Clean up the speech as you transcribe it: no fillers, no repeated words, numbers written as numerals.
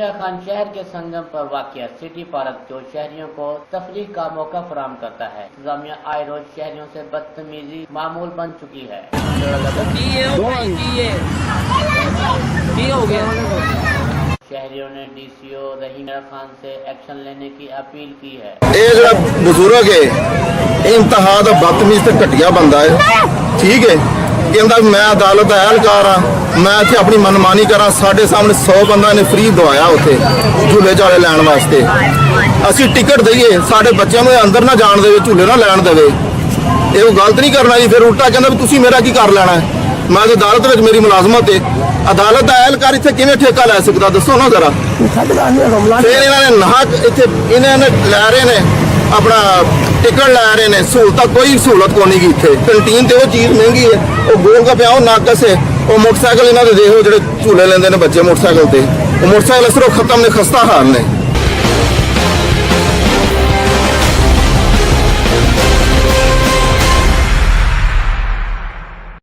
इमरान खान शहर के संगम पर वाक़िया सिटी पार्क जो शहरियों को तफरीह का मौका फराहम करता है। इंतजामिया आए रोज शहरियों से बदतमीजी मामूल बन चुकी है। शहरियों ने DCO रहीम खान से एक्शन लेने की अपील की है। ਇਹ ਜਿਹੜਾ ਬਜ਼ੁਰਗ ਹੈ ਇਹ ਇੰਤਹਾ ਦਾ ਬਦਤਮੀਜ਼ ਤੇ ਘਟੀਆ ਬੰਦਾ ਹੈ। ਠੀਕ ਹੈ, ਕਹਿੰਦਾ ਮੈਂ ਅਦਾਲਤ ਦਾ ਅਹਿਲਕਾਰ ਆ, ਮੈਂ ਇੱਥੇ ਆਪਣੀ ਮਨਮਾਨੀ ਕਰਾਂ। ਸਾਡੇ ਸਾਹਮਣੇ 100 ਬੰਦਾ ਨੇ ਫ੍ਰੀ ਦਵਾਇਆ ਉੱਥੇ ਝੂਲੇ ਝਾਲੇ ਲੈਣ ਵਾਸਤੇ। ਅਸੀਂ ਟਿਕਟ ਦਈਏ, ਸਾਡੇ ਬੱਚਿਆਂ ਨੂੰ ਅੰਦਰ ਨਾ ਜਾਣ ਦੇਵੇ, ਝੂਲੇ ਨਾ ਲੈਣ ਦੇਵੇ। ਇਹ ਉਹ ਗਲਤ ਨਹੀਂ ਕਰਨਾ ਜੀ। ਫਿਰ ਉਲਟਾ ਕਹਿੰਦਾ ਵੀ ਤੁਸੀਂ ਮੇਰਾ ਕੀ ਕਰ ਲੈਣਾ। ਮੈਂ ਤਾਂ ਅਦਾਲਤ ਵਿੱਚ ਮੇਰੀ ਮੁਲਾਜ਼ਮਤ ਹੈ। ਅਦਾਲਤ ਦਾ ਅਹਿਲਕਾਰ ਇੱਥੇ ਕਿਵੇਂ ਠੇਕਾ ਲੈ ਸਕਦਾ ਦੱਸੋ ਨਾ ਜ਼ਰਾ। ਫਿਰ ਇਹਨਾਂ ਨੇ ਨਾਹਕ ਇੱਥੇ ਇਹਨਾਂ ਨੇ ਲੈ ਰਹੇ ਨੇ ਆਪਣਾ ਟਿਕਟ ਲੈ ਰਹੇ ਨੇ। ਸਹੂਲਤਾਂ ਕੋਈ ਸਹੂਲਤ ਕੋਈ ਨਹੀਂ ਗੀ ਇੱਥੇ। ਕੰਟੀਨ ਤੇ ਉਹ ਚੀਜ਼ ਮਹਿੰਗੀ ਹੈ, ਉਹ ਗੋਲ ਗੱਪੇ ਉਹ ਨਾਕਸ ਹੈ। ਉਹ ਮੋਟਰਸਾਈਕਲ ਇਹਨਾਂ ਦੇ ਦੇਖੋ ਜਿਹੜੇ ਝੂਲੇ ਲੈਂਦੇ ਨੇ ਬੱਚੇ ਮੋਟਰਸਾਈਕਲ ਤੇ, ਉਹ ਮੋਟਰਸਾਈਕਲ ਅਸਰੋਂ ਖਤਮ ਨੇ, ਖਸਤਾ ਹਾਲ ਨੇ।